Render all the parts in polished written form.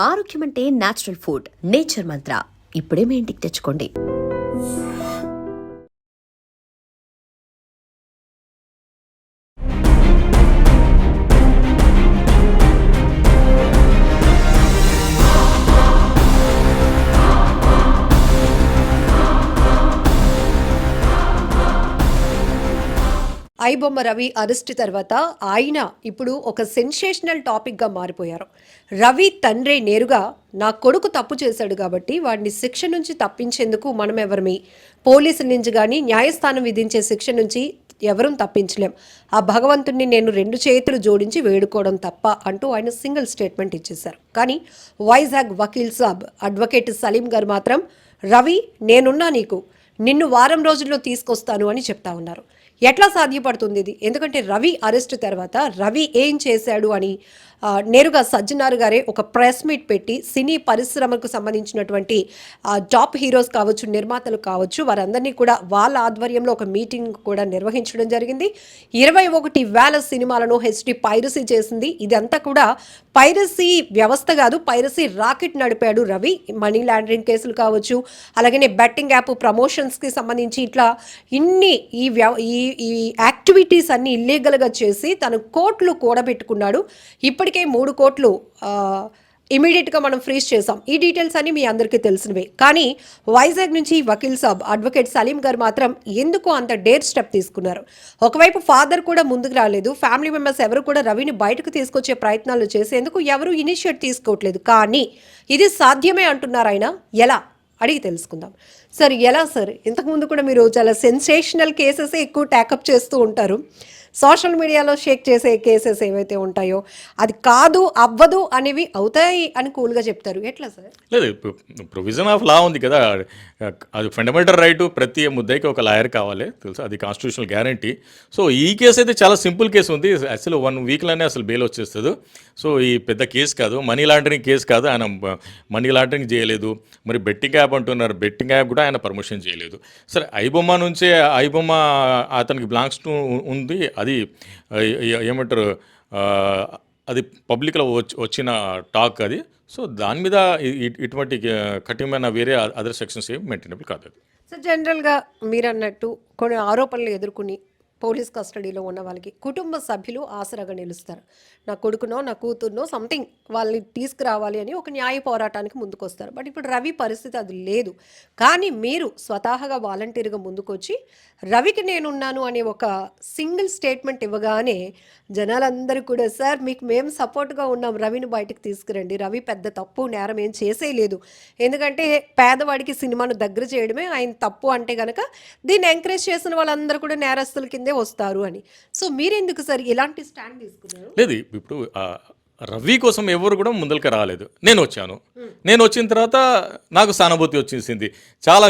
ఆరోగ్యం అంటే natural food. Nature మంత్ర ఇప్పుడే మీ ఇంటికి తెచ్చుకోండి. ఐబొమ్మ రవి అరెస్ట్ తర్వాత ఆయన ఇప్పుడు ఒక సెన్సేషనల్ టాపిక్గా మారిపోయారు. రవి తండ్రి నేరుగా నా కొడుకు తప్పు చేశాడు కాబట్టి వాడిని శిక్ష నుంచి తప్పించేందుకు మనం ఎవరిమి, పోలీసుల నుంచి కానీ న్యాయస్థానం విధించే శిక్ష నుంచి ఎవరూ తప్పించలేం, ఆ భగవంతుణ్ణి నేను 2 చేతులు జోడించి వేడుకోవడం తప్ప అంటూ ఆయన సింగిల్ స్టేట్మెంట్ ఇచ్చేశారు. కానీ వైజాగ్ వకీల్ సాబ్ అడ్వకేట్ సలీం గారు మాత్రం రవి నేనున్నా నీకు, నిన్ను వారం రోజుల్లో తీసుకొస్తాను అని చెప్తా ఉన్నారు. ఎట్లా సాధ్యపడుతుంది ఇది? ఎందుకంటే రవి అరెస్ట్ తర్వాత రవి ఏం చేశాడు అని నేరుగా సజ్జనార్ గారే ఒక ప్రెస్ మీట్ పెట్టి సినీ పరిశ్రమకు సంబంధించినటువంటి టాప్ హీరోస్ కావచ్చు, నిర్మాతలు కావచ్చు, వారందరినీ కూడా వాళ్ళ ఆధ్వర్యంలో ఒక మీటింగ్ కూడా నిర్వహించడం జరిగింది. 21,000 సినిమాలను హెచ్డి పైరసీ చేసింది. ఇదంతా కూడా పైరసీ వ్యవస్థ కాదు, పైరసీ రాకెట్ నడిపాడు రవి. మనీ లాండరింగ్ కేసులు కావచ్చు, అలాగనే బెట్టింగ్ యాప్ ప్రమోషన్స్కి సంబంధించి ఇట్లా ఇన్ని ఈ యాక్టివిటీస్ అన్ని ఇల్లీగల్గా చేసి తను కోట్లు కూడబెట్టుకున్నాడు. ఇప్పటికే 3 కోట్లు ఇమీడియట్గా మనం ఫ్రీజ్ చేసాం. ఈ డీటెయిల్స్ అన్ని మీ అందరికీ తెలిసినవే. కానీ వైజాగ్ నుంచి వకీల్ సాబ్ అడ్వకేట్ సలీం గారు మాత్రం ఎందుకు అంత డేర్ స్టెప్ తీసుకున్నారు? ఒకవైపు ఫాదర్ కూడా ముందుకు రాలేదు, ఫ్యామిలీ మెంబర్స్ ఎవరు కూడా రవిని బయటకు తీసుకొచ్చే ప్రయత్నాలు చేసేందుకు ఎవరు ఇనిషియేట్ తీసుకోవట్లేదు. కానీ ఇది సాధ్యమే అంటున్నారు ఆయన. ఎలా అడిగి తెలుసుకుందాం. సార్ ఎలా సార్? ఇంతకుముందు కూడా మీరు చాలా సెన్సేషనల్ కేసెస్ ఎక్కువ ట్యాకప్ చేస్తూ ఉంటారు. సోషల్ మీడియాలో షేక్ చేసే కేసెస్ ఏవైతే ఉంటాయో అది కాదు, అవ్వదు అనేవి అవుతాయి అని కూల్గా చెప్తారు. ఎట్లా సార్? లేదు, ప్రొవిజన్ ఆఫ్ లా ఉంది కదా, అది ఫండమెంటల్ రైట్. ప్రతి ముద్దైకి ఒక లాయర్ కావాలి, తెలుసా, అది కాన్స్టిట్యూషనల్ గ్యారంటీ. సో ఈ కేసు అయితే చాలా సింపుల్ కేసు ఉంది. అసలు 1 వీక్లోనే అసలు బెయిల్ వచ్చేస్తుంది. సో ఈ పెద్ద కేసు కాదు, మనీ లాండరింగ్ కేసు కాదు. ఆయన మనీ లాండరింగ్ చేయలేదు. మరి బెట్టింగ్ యాప్ అంటున్నారు, బెట్టింగ్ యాప్ కూడా ఆయన పర్మిషన్ చేయలేదు. సరే, ఐబొమ్మ నుంచే ఐబొమ్మ అతనికి బ్లాంక్స్ ఉంది. అది ఏమంటారు, అది పబ్లిక్లో వచ్చిన టాక్ అది. సో దాని మీద ఇటువంటి కఠినమైన వేరే అదర్ సెక్షన్స్ ఏమి మెయింటైనబుల్ కాదు. అది సో జనరల్గా మీరు అన్నట్టు కొన్ని ఆరోపణలు ఎదుర్కొని పోలీస్ కస్టడీలో ఉన్న వాళ్ళకి కుటుంబ సభ్యులు ఆసరాగా నిలుస్తారు. నా కొడుకునో నా కూతురునో సంథింగ్ వాళ్ళని తీసుకురావాలి అని ఒక న్యాయ పోరాటానికి ముందుకొస్తారు. బట్ ఇప్పుడు రవి పరిస్థితి అది లేదు. కానీ మీరు స్వతహాగా వాలంటీర్గా ముందుకొచ్చి రవికి నేనున్నాను అనే ఒక సింగిల్ స్టేట్మెంట్ ఇవ్వగానే జనాలందరూ కూడా సార్ మీకు మేము సపోర్ట్గా ఉన్నాం, రవిని బయటకు తీసుకురండి, రవి పెద్ద తప్పు నేరం ఏం చేసేయలేదు, ఎందుకంటే పేదవాడికి సినిమాను దగ్గర చేయడమే ఆయన తప్పు అంటే కనుక దీన్ని ఎంకరేజ్ చేసిన వాళ్ళందరూ కూడా నేరస్తుల కిందే వస్తారు అని. సో మీరెందుకు సార్ ఇలాంటి స్టాండ్ తీసుకున్నారు? లేదు, ఇప్పుడు రవి కోసం ఎవరు కూడా ముందరికి రాలేదు. నేను వచ్చాను. నేను వచ్చిన తర్వాత నాకు సానుభూతి వచ్చేసింది. చాలా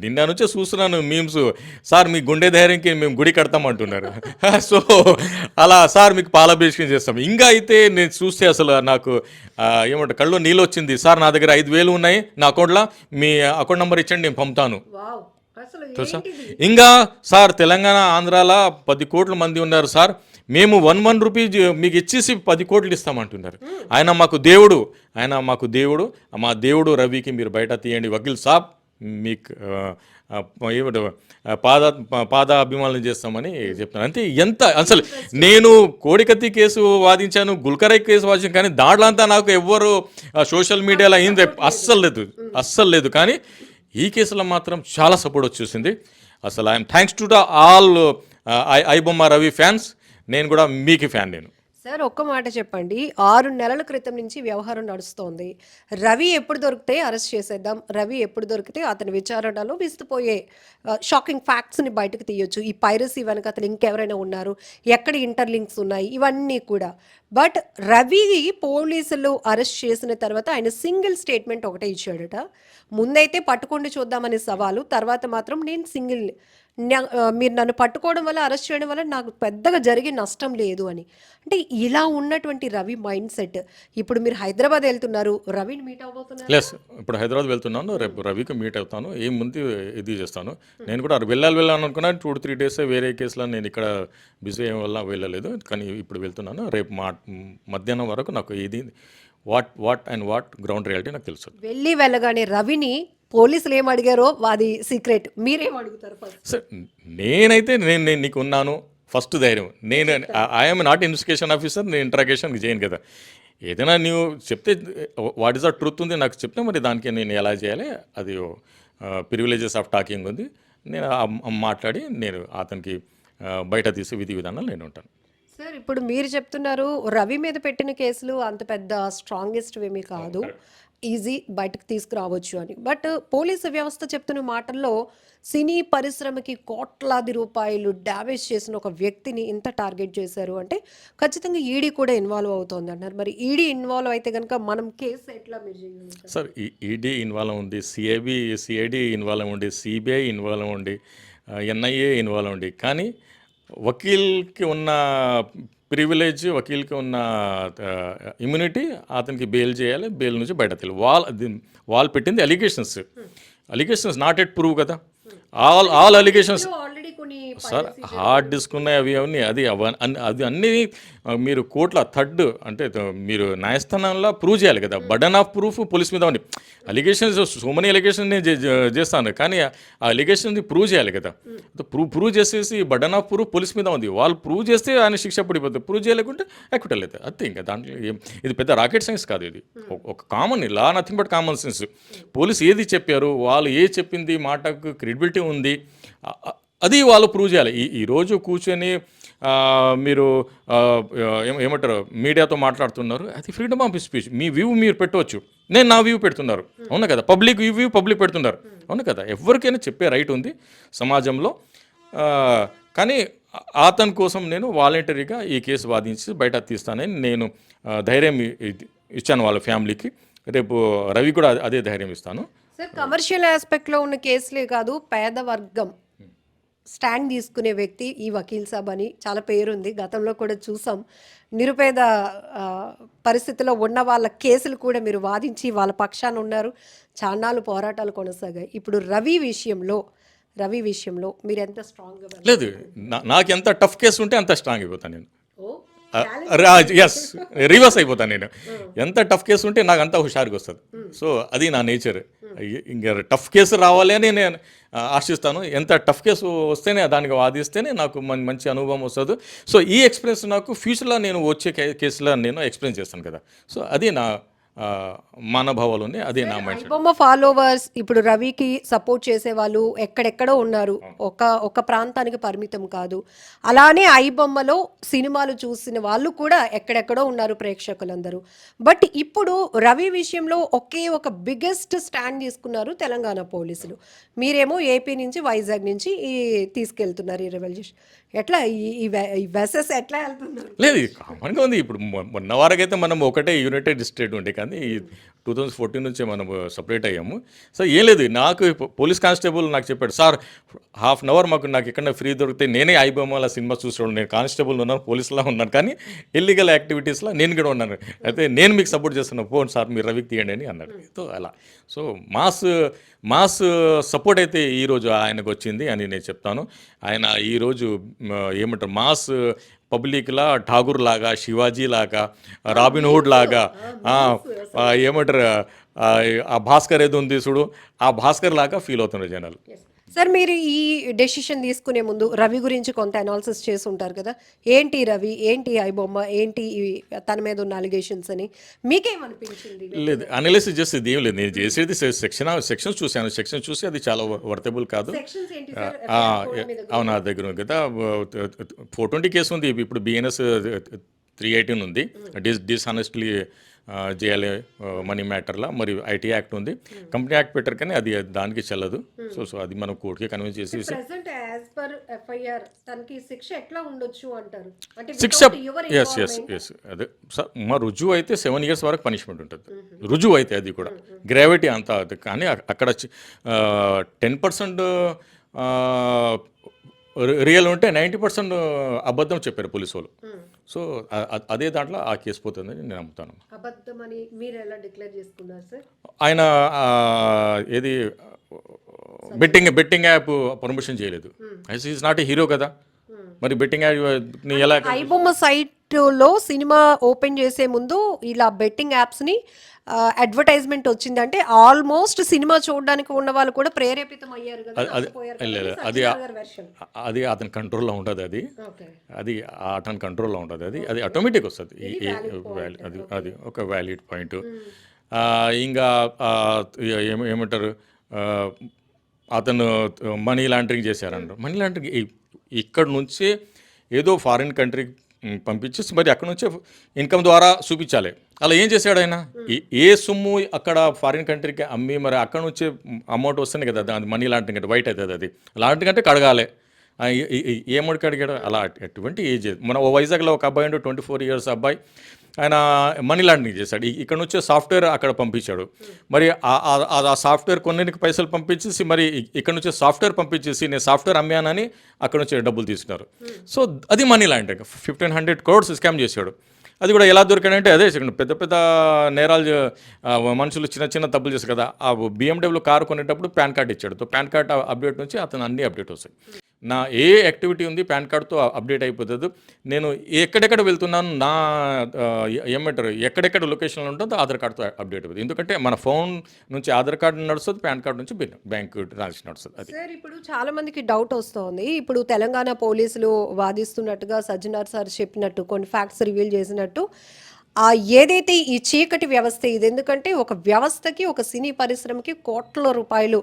నిన్న నుంచే చూస్తున్నాను మీమ్స్, సార్ మీ గుండె ధైర్యంకి మేము గుడి కడతామంటున్నారు. సో అలా సార్ మీకు పాలాభిషేకం చేస్తాం. ఇంకా అయితే నేను చూస్తే అసలు నాకు ఏమంటారు, కళ్ళు నీళ్ళు వచ్చింది. సార్ నా దగ్గర 5,000 ఉన్నాయి నా అకౌంట్లో, మీ అకౌంట్ నెంబర్ ఇచ్చండి నేను పంపుతాను. తెలుసా? ఇంకా సార్ తెలంగాణ ఆంధ్రాలో 10 కోట్ల మంది ఉన్నారు సార్, మేము 1 రూపీ మీకు ఇచ్చేసి 10 కోట్లు ఇస్తామంటున్నారు. ఆయన మాకు దేవుడు, మా దేవుడు రవికి మీరు బయట తీయండి వకీల్ సాబ్, మీకు ఏమిటో పాద అభిమానులు చేస్తామని చెప్తాను. అంతే. ఎంత అసలు నేను కోడికత్తి కేసు వాదించాను, గుల్కరై కేసు వాదించాను, కానీ దాంట్లో అంతా నాకు ఎవ్వరు సోషల్ మీడియాలో అయింది అస్సలు లేదు. కానీ ఈ కేసులో మాత్రం చాలా సపోర్ట్ వచ్చేసింది. అసలు I'm thanks to the all iBomma Ravi fans. నేను కూడా మీకు ఫ్యాన్. నేను సార్ ఒక్క మాట చెప్పండి, 6 నెలల క్రితం నుంచి వ్యవహారం నడుస్తోంది. రవి ఎప్పుడు దొరికితే అరెస్ట్ చేసేద్దాం, రవి ఎప్పుడు దొరికితే అతని విచారణలో విస్తుపోయే షాకింగ్ ఫ్యాక్ట్స్ని బయటకు తీయొచ్చు, ఈ పైరసీ వెనక అతను ఇంకెవరైనా ఉన్నారు, ఎక్కడ ఇంటర్లింక్స్ ఉన్నాయి, ఇవన్నీ కూడా. బట్ రవి పోలీసులు అరెస్ట్ చేసిన తర్వాత ఆయన సింగిల్ స్టేట్మెంట్ ఒకటే ఇచ్చాడట. ముందైతే పట్టుకోండి చూద్దామనే సవాలు, తర్వాత మాత్రం నేను సింగిల్, మీరు నన్ను పట్టుకోవడం వల్ల అరెస్ట్ చేయడం వల్ల నాకు పెద్దగా జరిగే నష్టం లేదు అని. అంటే ఇలా ఉన్నటువంటి రవి మైండ్ సెట్, ఇప్పుడు మీరు హైదరాబాద్ వెళ్తున్నారు, రవిని మీట్ అవబోతున్నారు. ప్లస్ ఇప్పుడు హైదరాబాద్ వెళ్తున్నాను, రేపు రవికి మీట్ అవుతాను, ఏం ముందు ఇది చేస్తాను. నేను కూడా వెళ్ళాలని అనుకున్నాను. 2-3 డేస్ వేరే కేసులో నేను ఇక్కడ బిజీ అయ్యే వల్ల వెళ్ళలేదు, కానీ ఇప్పుడు వెళ్తున్నాను. రేపు మధ్యాహ్నం వరకు నాకు ఇది వాట్ గ్రౌండ్ రియాలిటీ నాకు తెలుసు. వెళ్ళగానే రవిని పోలీసులు ఏం అడిగారో అది సీక్రెట్, మీరేం అడుగుతారు ఫస్ట్? సార్ నేనైతే నేను నీకు ఉన్నాను ఫస్ట్ ధైర్యం. నేను ఐఎమ్ నాట్ ఇన్వెస్టిగేషన్ ఆఫీసర్, నేను ఇంట్రాగేషన్ చేయను కదా. ఏదైనా నువ్వు చెప్తే వాట్ ఈస్ ద ట్రూత్ ఉంది నాకు చెప్తే మరి దానికి నేను ఎలా చేయాలి, అది ప్రివిలేజెస్ ఆఫ్ టాకింగ్ ఉంది. నేను మాట్లాడి నేను అతనికి బయట తీసే విధి విధానాలు నేను ఉంటాను. సార్ ఇప్పుడు మీరు చెప్తున్నారు రవి మీద పెట్టిన కేసులు అంత పెద్ద స్ట్రాంగెస్ట్ ఏమీ కాదు, ఈజీ బయటకు తీసుకురావచ్చు అని. బట్ పోలీసు వ్యవస్థ చెప్తున్న మాటల్లో సినీ పరిశ్రమకి కోట్లాది రూపాయలు డ్యామేజ్ చేసిన ఒక వ్యక్తిని ఇంత టార్గెట్ చేశారు అంటే ఖచ్చితంగా ఈడీ కూడా ఇన్వాల్వ్ అవుతోంది అన్నారు. మరి ఈడీ ఇన్వాల్వ్ అయితే కనుక మనం కేసు ఎట్లా మీరు చేయగలుగుతారు? సార్ ఈడీ ఇన్వాల్వ్ ఉంది, సిఐడి ఇన్వాల్వ్ ఉండి, సిబిఐ ఇన్వాల్వ్ ఉండి, ఎన్ఐఏ ఇన్వాల్వ్ ఉండి, కానీ వకీల్కి ఉన్న ప్రివిలేజ్, వకీల్కి ఉన్న ఇమ్యూనిటీ అతనికి బెయిల్ చేయాలి, బెయిల్ నుంచి బయట తెలియదు. వాళ్ళు పెట్టింది అలిగేషన్స్ నాట్ ఎట్ ప్రూవ్ కదా. ఆల్ అలిగేషన్స్ ఆల్రెడీ కొన్ని సార్ హార్డ్ డిస్క్ ఉన్నాయి, అవి అవన్నీ అది అన్నీ మీరు కోర్టులో థర్డ్ అంటే మీరు న్యాయస్థానంలో ప్రూవ్ చేయాలి కదా. బర్డన్ ఆఫ్ ప్రూఫ్ పోలీస్ మీద ఉంది. అలిగేషన్స్ సో మెనీ అలిగేషన్ నేను చేస్తాను, కానీ ఆ అలిగేషన్ ప్రూవ్ చేయాలి కదా. ప్రూవ్ చేసేసి బర్డన్ ఆఫ్ ప్రూఫ్ పోలీస్ మీద ఉంది. వాళ్ళు ప్రూవ్ చేస్తే ఆయన శిక్ష పడిపోతుంది, ప్రూవ్ చేయలేకుంటే ఎక్విటల్ అవుతుంది. అంతే, ఇంకా దాంట్లో ఇది పెద్ద రాకెట్ సైన్స్ కాదు. ఇది ఒక common law, nothing but common sense. Police ఏది చెప్పారు, వాళ్ళు ఏ చెప్పింది మాటకు క్రెడిబిలిటీ ఉంది, అది వాళ్ళు ప్రూవ్ చేయాలి. ఈరోజు కూర్చొని మీరు ఏమంటారు మీడియాతో మాట్లాడుతున్నారు, అది freedom of speech. Me view మీరు పెట్టవచ్చు, నేను నా వ్యూ పెడుతున్నారు, అవును కదా. పబ్లిక్ వ్యూ పబ్లిక్ పెడుతున్నారు, అవును కదా. ఎవరికైనా చెప్పే రైట్ ఉంది సమాజంలో. కానీ అతని కోసం నేను వాలంటరీగా ఈ కేసు వాదించి బయట తీస్తానని నేను ధైర్యం ఇచ్చాను వాళ్ళ ఫ్యామిలీకి. రేపు రవి కూడా అదే ధైర్యం ఇస్తాను. సార్ కమర్షియల్ ఆస్పెక్ట్లో ఉన్న కేసులే కాదు, పేద వర్గం స్టాండ్ తీసుకునే వ్యక్తి ఈ వకీల్ సాబ్ అని చాలా పేరుంది. గతంలో కూడా చూసాం, నిరుపేద పరిస్థితిలో ఉన్న వాళ్ళ కేసులు కూడా మీరు వాదించి వాళ్ళ పక్షాన ఉన్నారు. చాన్నాళ్ళు పోరాటాలు కొనసాగాయి. ఇప్పుడు రవి విషయంలో మీరు ఎంత స్ట్రాంగ్గా? లేదు, నాకు ఎంత టఫ్ కేసు ఉంటే అంత స్ట్రాంగ్ అయిపోతాను నేను. ఎస్, రివర్స్ అయిపోతాను నేను. ఎంత టఫ్ కేసు ఉంటే నాకు అంత హుషారుగా వస్తుంది. సో అది నా నేచర్. ఇంకా టఫ్ కేసు రావాలి అని నేను ఆశిస్తాను. ఎంత టఫ్ కేసు వస్తేనే దానికి వాదిస్తేనే నాకు మంచి అనుభవం వస్తుంది. సో ఈ ఎక్స్పీరియన్స్ నాకు ఫ్యూచర్లో నేను వచ్చే కేసులో నేను ఎక్స్ప్లెయిన్ చేస్తాను కదా. సో అది నా మనోభావాలు ఉన్నాయి, అదే నా మైండ్ సెట్. ఐబొమ్మ ఫాలోవర్స్ ఇప్పుడు రవికి సపోర్ట్ చేసే వాళ్ళు ఎక్కడెక్కడో ఉన్నారు, ఒక ప్రాంతానికి పరిమితం కాదు. అలానే ఐబొమ్మలో సినిమాలు చూసిన వాళ్ళు కూడా ఎక్కడెక్కడో ఉన్నారు ప్రేక్షకులందరూ. బట్ ఇప్పుడు రవి విషయంలో ఒక బిగ్గెస్ట్ స్టాండ్ తీసుకున్నారు తెలంగాణ పోలీసులు. మీరేమో ఏపీ నుంచి వైజాగ్ నుంచి తీసుకెళ్తున్నారు ఈ రెవల్యూషన్. ఎట్లా ఈ వెసెస్ ఎట్లా వెళ్తున్నారు? లేదు, కామన్గా ఉంది. ఇప్పుడు మొన్న వరకైతే మనం ఒకటే యునైటెడ్ స్టేట్ ఉండే, కానీ 2014 నుంచే మనం సపరేట్ అయ్యాము. సో ఏం లేదు, నాకు పోలీస్ కానిస్టేబుల్ నాకు చెప్పాడు, సార్ హాఫ్ అన్ అవర్ నాకు ఎక్కడ ఫ్రీ దొరికితే నేనే ఐబొమ్మల సినిమా చూసుకోవడం, నేను కానిస్టేబుల్ ఉన్నాను, పోలీసులా ఉన్నాను, కానీ ఇల్లీగల్ యాక్టివిటీస్లో నేను కూడా ఉన్నాను, అయితే నేను మీకు సపోర్ట్ చేస్తున్నాను, పోను సార్ మీరు రవికి తీయండి అని అన్నాడు. సో అలా సో మాస్ సపోర్ట్ అయితే ఈరోజు ఆయనకు వచ్చింది అని నేను చెప్తాను. ఆయన ఈరోజు ఏమంటారు మాస్ పబ్లిక్లా ఠాగూర్ లాగా, శివాజీ లాగా, రాబిన్ హుడ్ లాగా, ఏమంటారు ఆ భాస్కర్ ఏదో ఉంది చూడు, ఆ భాస్కర్ లాగా ఫీల్ అవుతున్నారు జనాలు. సార్ మీరు ఈ డెసిషన్ తీసుకునే ముందు రవి గురించి కొంత అనాలిసిస్ చేసి ఉంటారు కదా, ఏంటి రవి, ఏంటి ఐబొమ్మ, ఏంటి తన మీద ఉన్న అలిగేషన్స్ అని మీకేమనిపించింది? లేదు, అనాలిసిస్ చేసేది ఏం లేదు, నేను చేసేది సెక్షన్స్ చూశాను. సెక్షన్ చూసి అది చాలా వర్తబుల్ కాదు. అవును, నా దగ్గర ఉంది కదా 420 కేసు ఉంది. ఇప్పుడు బిఎన్ఎస్ 318 ఉంది, డిస్హానెస్ట్లీ చేయాలి మనీ మ్యాటర్లా. మరియు ఐటీ యాక్ట్ ఉంది, కంపెనీ యాక్ట్ పెట్టారు, కానీ అది దానికి చెల్లదు. సో అది మనం కోర్టుకి కన్విన్స్ చేసి శిక్ష ఎస్ అదే సార్. మా రుజువు అయితే 7 years వరకు పనిష్మెంట్ ఉంటుంది, రుజువు అయితే. అది కూడా గ్రావిటీ అంతా, కానీ అక్కడ 10% రియల్ ఉంటే 90% అబద్ధం చెప్పారు పోలీసు వాళ్ళు. సో అదే దాంట్లో ఆ కేసు పోతుందని నేను నమ్ముతాను. ఆయన ఏది బెట్టింగ్ యాప్ పర్మిషన్ చేయలేదు. ఈజ్ నాట్ ఏ హీరో కదా, మరి బెట్టింగ్ ఎలా ఐబొమ్మ సైట్లో సినిమా ఓపెన్ చేసే ముందు ఇలా బెట్టింగ్ యాప్స్ని అడ్వర్టైజ్మెంట్ వచ్చిందంటే ఆల్మోస్ట్ సినిమా చూడడానికి ఉన్న వాళ్ళు కూడా ప్రేరేపితం అయ్యారు కదా, అది నష్టపోయారు కదా లేదు అని అది సజ్జనార్ గారి version. అది అతని కంట్రోల్లో ఉంటుంది. అది Okay. అది అతని కంట్రోల్లో ఉంటుంది. అది ఆటోమేటిక్ వస్తుంది. అది అది ఒక వ్యాలిడ్ పాయింట్. ఇంకా ఏమంటారు, ఆ, అతను మనీ లాండరింగ్ చేశారంటారు. మనీ లాండరింగ్ ఇక్కడ నుంచే ఏదో ఫారిన్ కంట్రీకి పంపించేసి మరి అక్కడ నుంచే ఇన్కమ్ ద్వారా చూపించాలి. అలా ఏం చేశాడు ఆయన? ఏ సొమ్ము అక్కడ ఫారిన్ కంట్రీకి అమ్మి మరి అక్కడ నుంచే అమౌంట్ వస్తుంది కదా, అది మనీ లాండరింగ్ అంటే వైట్ అవుతుంది. అది లాండరింగ్ అంటే కడగాలి. ఏ అమౌంట్కి అడిగాడు? అలా ఎటువంటి ఏజ్. మన వైజాగ్లో ఒక అబ్బాయి ఉంటే 24 years అబ్బాయి, ఆయన మనీ లాండరింగ్ చేశాడు. ఇక్కడ నుంచే సాఫ్ట్వేర్ అక్కడ పంపించాడు. మరి ఆ సాఫ్ట్వేర్ కొన్నిటికి పైసలు పంపించేసి మరి ఇక్కడ నుంచే సాఫ్ట్వేర్ పంపించేసి నేను సాఫ్ట్వేర్ అమ్మానని అక్కడ నుంచి డబ్బులు తీసుకున్నారు. సో అది మనీ లాండరింగ్. 1,500 crores స్కామ్ చేశాడు. అది కూడా ఎలా దొరికాడంటే అదే పెద్ద పెద్ద నేరాలు మనుషులు చిన్న చిన్న తప్పులు చేస్తారు కదా. ఆ BMW కారు కొనేటప్పుడు పాన్ కార్డ్ ఇచ్చాడు. పాన్ కార్డ్ అప్డేట్ నుంచి అతను అన్ని అప్డేట్ వస్తాయి. నా ఏ యాక్టివిటీ ఉంది పాన్ కార్డ్తో అప్డేట్ అయిపోతుంది. నేను ఎక్కడెక్కడ వెళ్తున్నాను, నా ఏమంటారు ఎక్కడెక్కడ లొకేషన్లో ఉంటుందో ఆధార్ కార్డ్తో అప్డేట్ అవుతుంది. ఎందుకంటే మన ఫోన్ నుంచి ఆధార్ కార్డు నడుస్తుంది, పాన్ కార్డు నుంచి బ్యాంక్ ట్రాన్సాక్షన్ నడుస్తుంది. అది సార్ ఇప్పుడు చాలా మందికి డౌట్ వస్తుంది. ఇప్పుడు తెలంగాణ పోలీసులు వాదిస్తున్నట్టుగా సజ్జనార్ సార్ చెప్పినట్టు కొన్ని ఫ్యాక్ట్స్ రివీల్ చేసినట్టు ఏదైతే ఈ చీకటి వ్యవస్థ ఇది, ఎందుకంటే ఒక వ్యవస్థకి ఒక సినీ పరిశ్రమకి కోట్ల రూపాయలు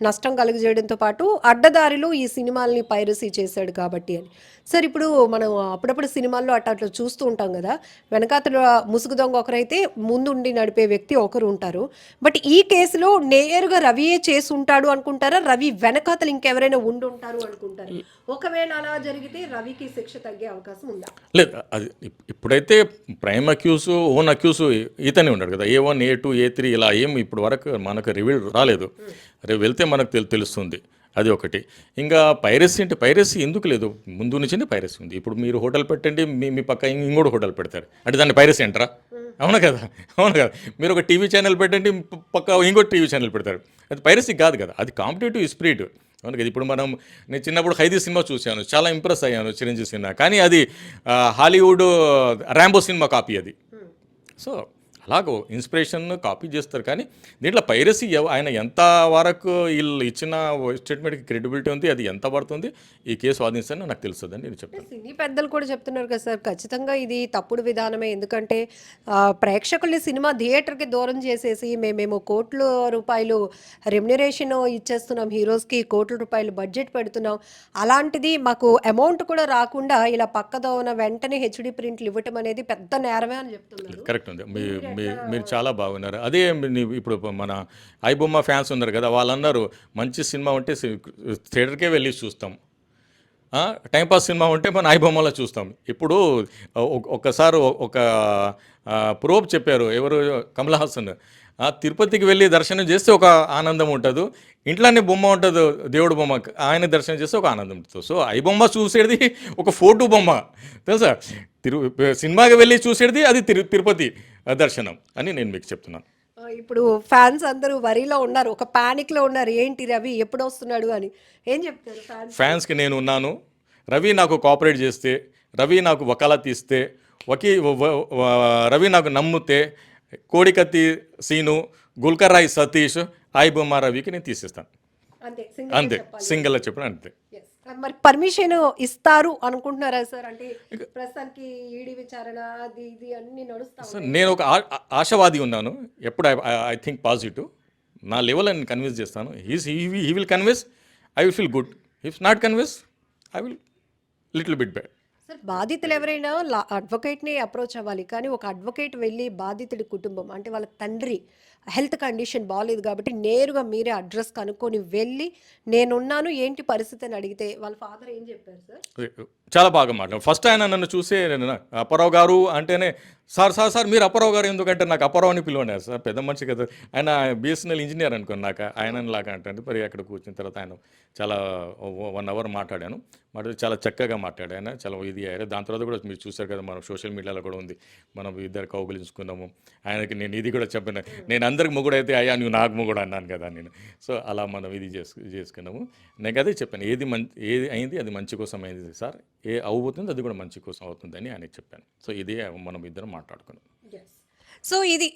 నష్టం కలుగజేయడంతో పాటు అడ్డదారిలో ఈ సినిమాల్ని పైరసీ చేశాడు కాబట్టి అని. సార్ ఇప్పుడు మనం అప్పుడప్పుడు సినిమాల్లో అట్లా చూస్తూ ఉంటాం కదా, వెనకాతల ముసుగు దొంగ ఒకరైతే ముందుండి నడిపే వ్యక్తి ఒకరు ఉంటారు. బట్ ఈ కేసులో నేరుగా రవియే చేసి ఉంటాడు అనుకుంటారా, రవి వెనకాతలు ఇంకెవరైనా ఉండి ఉంటారు అనుకుంటారు? ఒకవేళ అలా జరిగితే రవికి శిక్ష తగ్గే అవకాశం ఉందా? లేదు, అది ఇప్పుడైతే ప్రైమ్ అక్యూస్ ఓన్ అక్యూస్ ఇతనే ఉన్నాడు కదా. A1 A2 A3 ఇలా ఏం ఇప్పుడు వరకు మనకు రివీల్ రాలేదు. రేపు వెళ్తే మనకు తెలుస్తుంది. అది ఒకటి. ఇంకా పైరసీ అంటే పైరసీ ఎందుకు లేదు, ముందు నుంచి పైరసీ ఉంది. ఇప్పుడు మీరు హోటల్ పెట్టండి, మీ పక్క ఇంకోటి హోటల్ పెడతారు అంటే దాన్ని పైరసీ అంటారా? అవును కదా, అవును కదా. మీరు ఒక టీవీ ఛానల్ పెట్టండి, పక్క ఇంకోటి టీవీ ఛానల్ పెడతారు. అది పైరసీ కాదు కదా, అది కాంపిటేటివ్ స్పిరిట్. అవును కదా. ఇప్పుడు నేను చిన్నప్పుడు ఖైదీ సినిమా చూశాను, చాలా ఇంప్రెస్ అయ్యాను చిరంజీవి సినిమా. కానీ అది హాలీవుడ్ ర్యాంబో సినిమా కాపీ అది. సో అలాగో ఇన్స్పిరేషన్ కాపీ చేస్తారు. కానీ దీంట్లో పైరసీ ఆయన ఎంత వరకు వీళ్ళు ఇచ్చిన స్టేట్మెంట్కి క్రెడిబిలిటీ ఉంది, అది ఎంత పడుతుంది ఈ కేసు వాదిస్తానని నాకు తెలుస్తుందని నేను చెప్తాను. సినీ పెద్దలు కూడా చెప్తున్నారు కదా సార్, ఖచ్చితంగా ఇది తప్పుడు విధానమే. ఎందుకంటే ప్రేక్షకుల్ని సినిమా థియేటర్కి దూరం చేసేసి మేము కోట్ల రూపాయలు రెమ్యునరేషన్ ఇచ్చేస్తున్నాం, హీరోస్కి కోట్ల రూపాయలు బడ్జెట్ పెడుతున్నాం, అలాంటిది మాకు అమౌంట్ కూడా రాకుండా ఇలా పక్కదోన వెంటనే హెచ్డి ప్రింట్లు ఇవ్వటం అనేది పెద్ద నేరమే అని చెప్తున్నారు. కరెక్ట్ ఉంది. మీరు చాలా బాగున్నారు. అదే ఇప్పుడు మన ఐబొమ్మ ఫ్యాన్స్ ఉన్నారు కదా, వాళ్ళు అన్నారు మంచి సినిమా ఉంటే థియేటర్కే వెళ్ళి చూస్తాం, టైంపాస్ సినిమా ఉంటే మన ఐబొమ్మలో చూస్తాం. ఇప్పుడు ఒకసారి ఒక ప్రోబ్ చెప్పారు, ఎవరు, కమల్ హాసన్, తిరుపతికి వెళ్ళి దర్శనం చేస్తే ఒక ఆనందం ఉంటుంది, ఇంట్లోనే బొమ్మ ఉంటుంది దేవుడు బొమ్మ, ఆయన దర్శనం చేస్తే ఒక ఆనందం ఉంటుంది. సో ఐబొమ్మ చూసేది ఒక ఫోటో బొమ్మ తెలుసా, సినిమాకి వెళ్ళి చూసేది అది తిరుపతి దర్శనం అని నేను మీకు చెప్తున్నాను. ఇప్పుడు ఫ్యాన్స్ అందరూ వరిలో ఉన్నారు, ఒక ప్యానిక్లో ఉన్నారు, ఏంటి రవి ఎప్పుడు వస్తున్నాడు అని. ఏం చెప్తారు ఫ్యాన్స్కి? నేను ఉన్నాను. రవి నాకు కోఆపరేట్ చేస్తే, రవి నాకు వకాలత్ ఇస్తే, రవి నాకు నమ్మితే, కోడికత్తి సీను, గుల్కర్రాయ్ సతీష్, ఐబొమ్మ రవికి నేను తీసేస్తాను. అంతే, సింగిల్గా చెప్పిన అంతే. మరి పర్మిషన్ ఇస్తారు అనుకుంటున్నారా సార్? అంటే ప్రస్తుతానికి ఈడీ విచారణ అది ఇది అన్ని నడుస్తాయి. నేను ఒక ఆశావాది ఉన్నాను. ఎప్పుడు ఐ థింక్ పాజిటివ్. నా లెవెల్ అని కన్విన్స్ చేస్తాను. He will convince, I will feel good. If not convince, I will little bit bad. Sir బాధితులు ఎవరైనా అడ్వకేట్ని అప్రోచ్ అవ్వాలి, కానీ ఒక అడ్వకేట్ వెళ్ళి బాధితుడి కుటుంబం అంటే వాళ్ళ తండ్రి హెల్త్ కండిషన్ బాగాలేదు కాబట్టి నేరుగా మీరే అడ్రస్ కనుక్కొని వెళ్ళి నేనున్నాను ఏంటి పరిస్థితి అని అడిగితే వాళ్ళ ఫాదర్ ఏం చెప్పారు సార్? చాలా బాగా మాట్లాడు. ఫస్ట్ ఆయన నన్ను చూసే అప్పారావు గారు అంటేనే, సార్ మీరు అప్పారావు గారు ఎందుకంటే నాకు అప్పారావు అని పిలువన్నారు సార్, పెద్ద మనిషి కదా ఆయన, BSNL ఇంజనీర్ అనుకోండి, నాకు ఆయన లాగా అంటే. మరి అక్కడ కూర్చున్న తర్వాత ఆయన చాలా 1 hour మాట్లాడాను. చాలా చక్కగా మాట్లాడాను, ఆయన చాలా ఇది అయ్యారు. దాని తర్వాత కూడా మీరు చూసారు కదా, మనం సోషల్ మీడియాలో కూడా ఉంది, మనం ఇద్దరు కౌగులించుకున్నాము. ఆయనకి నేను ఇది కూడా చెప్పాను, నేను అందరికి మొగుడు అయితే అయ్యా నువ్వు నాకు మొగుడు అన్నాను కదా నేను. సో అలా మనం ఇది చేసుకున్నాము. నాకు అదే చెప్పాను, ఏది అయింది అది మంచి కోసం అయింది సార్, అవ్వబోతుంది అది కూడా మంచి కోసం అవుతుందని ఆయనకి చెప్పాను. సో ఇదే మనం ఇద్దరం మాట్లాడుకున్నాం. సో ఇది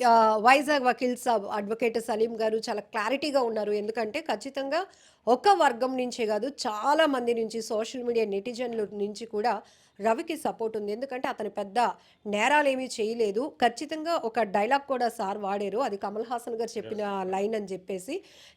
వైజాగ్ వకీల్ సాబ్ అడ్వకేట్ సలీం గారు చాలా క్లారిటీగా ఉన్నారు. ఎందుకంటే ఖచ్చితంగా ఒక వర్గం నుంచే కాదు, చాలా మంది నుంచి సోషల్ మీడియా నెటిజన్ల నుంచి కూడా రవికి సపోర్ట్ ఉంది. ఎందుకంటే అతను పెద్ద నేరాలేమీ చేయలేదు. ఖచ్చితంగా ఒక డైలాగ్ కూడా సార్ వాడారు, అది కమల్ హాసన్ గారు చెప్పిన లైన్ అని చెప్పేసి.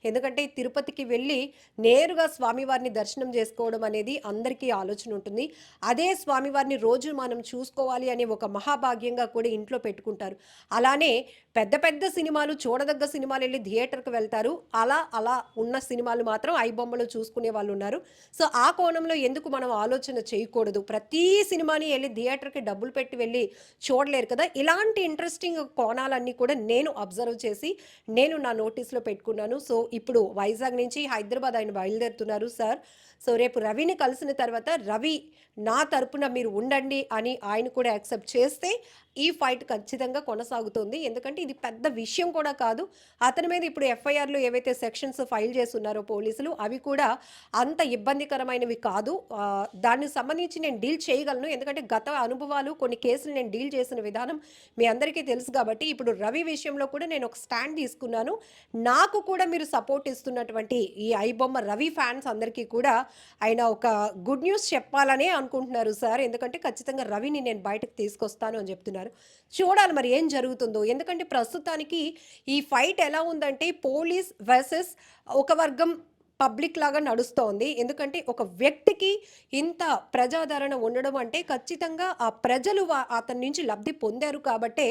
ఎందుకంటే తిరుపతికి వెళ్ళి నేరుగా స్వామివారిని దర్శనం చేసుకోవడం అనేది అందరికీ ఆలోచన ఉంటుంది. అదే స్వామివారిని రోజు మనం చూసుకోవాలి అనే ఒక మహాభాగ్యంగా కూడా ఇంట్లో పెట్టుకుంటారు. అలానే పెద్ద పెద్ద సినిమాలు, చూడదగ్గ సినిమాలు వెళ్ళి థియేటర్కి వెళ్తారు. అలా ఉన్న సినిమాలు మాత్రం ఐబొమ్మలు చూసుకునే వాళ్ళు ఉన్నారు. సో ఆ కోణంలో ఎందుకు మనం ఆలోచన చేయకూడదు? ప్రతి సినిమాని వెళ్ళి థియేటర్కి డబ్బులు పెట్టి వెళ్ళి చూడలేరు కదా. ఇలాంటి ఇంట్రెస్టింగ్ కోణాలన్నీ కూడా నేను అబ్జర్వ్ చేసి నేను నా నోటీస్లో పెట్టుకున్నాను. సో ఇప్పుడు వైజాగ్ నుంచి హైదరాబాద్ ఆయన బయలుదేరుతున్నారు సార్. సో రేపు రవిని కలిసిన తర్వాత రవి నా తరపున మీరు ఉండండి అని ఆయన కూడా యాక్సెప్ట్ చేస్తే ఈ ఫైట్ ఖచ్చితంగా కొనసాగుతుంది. ఎందుకంటే ఇది పెద్ద విషయం కూడా కాదు. అతని మీద ఇప్పుడు ఎఫ్ఐఆర్లు ఏవైతే సెక్షన్స్ ఫైల్ చేస్తున్నారో పోలీసులు, అవి కూడా అంత ఇబ్బందికరమైనవి కాదు. దానికి సంబంధించి నేను డీల్ చేయగలను. ఎందుకంటే గత అనుభవాలు, కొన్ని కేసులు నేను డీల్ చేసిన విధానం మీ అందరికీ తెలుసు. కాబట్టి ఇప్పుడు రవి విషయంలో కూడా నేను ఒక స్టాండ్ తీసుకున్నాను. నాకు కూడా మీరు సపోర్ట్ ఇస్తున్నటువంటి ఈ ఐబొమ్మ రవి ఫ్యాన్స్ అందరికీ కూడా ఆయన ఒక గుడ్ న్యూస్ చెప్పాలనే అనుకుంటున్నారు సార్. ఎందుకంటే ఖచ్చితంగా రవిని నేను బయటకు తీసుకొస్తాను అని చెప్తున్నారు. చూడాలి మరి ఏం జరుగుతుందో. ఎందుకంటే ప్రస్తుతానికి ఈ ఫైట్ ఎలా ఉందంటే పోలీస్ వర్సెస్ ఒక వర్గం పబ్లిక్ లాగా నడుస్తోంది. ఎందుకంటే ఒక వ్యక్తికి ఇంత ప్రజాదరణ ఉండడం అంటే ఖచ్చితంగా ఆ ప్రజలు అతని నుంచి లబ్ధి పొందారు కాబట్టే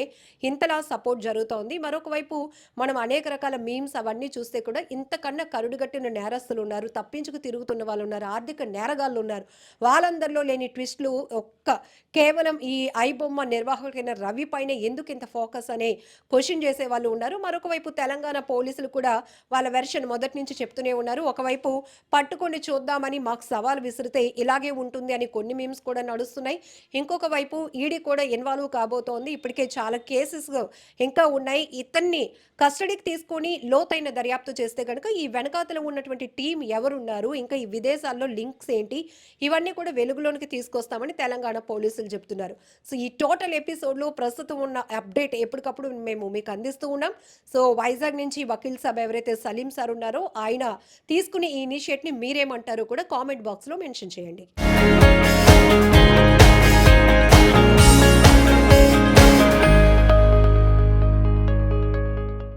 ఇంతలా సపోర్ట్ జరుగుతోంది. మరొక వైపు మనం అనేక రకాల మీమ్స్ అవన్నీ చూస్తే కూడా ఇంతకన్నా కరుడుగట్టిన నేరస్తులు ఉన్నారు, తప్పించుకు తిరుగుతున్న వాళ్ళు ఉన్నారు, ఆర్థిక నేరగాళ్ళు ఉన్నారు. వాళ్ళందరిలో లేని ట్విస్టులు కేవలం ఈ ఐబొమ్మ నిర్వాహకులైన రవి పైన ఎందుకు ఇంత ఫోకస్ అనే క్వశ్చన్ చేసే వాళ్ళు ఉన్నారు. మరొక వైపు తెలంగాణ పోలీసులు కూడా వాళ్ళ వెర్షన్ మొదటి నుంచి చెప్తూనే ఉన్నారు. ఒకవైపు పట్టుకొని చూద్దామని మాకు సవాల్ విసిరితే ఇలాగే ఉంటుంది అని కొన్ని మీమ్స్ కూడా నడుస్తున్నాయి. ఇంకొక వైపు ఈడీ కూడా ఇన్వాల్వ్ కాబోతోంది. ఇప్పటికే చాలా కేసెస్ ఇంకా ఉన్నాయి. ఇతన్ని కస్టడీకి తీసుకొని లోతైన దర్యాప్తు చేస్తే కనుక ఈ వెనకాతలో ఉన్నటువంటి టీం ఎవరున్నారు, ఇంకా ఈ విదేశాల్లో లింక్స్ ఏంటి, ఇవన్నీ కూడా వెలుగులోనికి తీసుకొస్తామని తెలంగాణ పోలీసులు చెప్తున్నారు. సో ఈ టోటల్ ఎపిసోడ్లో ప్రస్తుతం ఉన్న అప్డేట్ ఎప్పటికప్పుడు మేము మీకు అందిస్తూ ఉన్నాం. సో వైజాగ్ నుంచి వకీల్ సాబ్ ఎవరైతే సలీం సార్ ఉన్నారో ఆయన తీసుకునే ఈ ఇనిషియేట్ని మీరేమంటారో కూడా కామెంట్ బాక్స్లో మెన్షన్ చేయండి.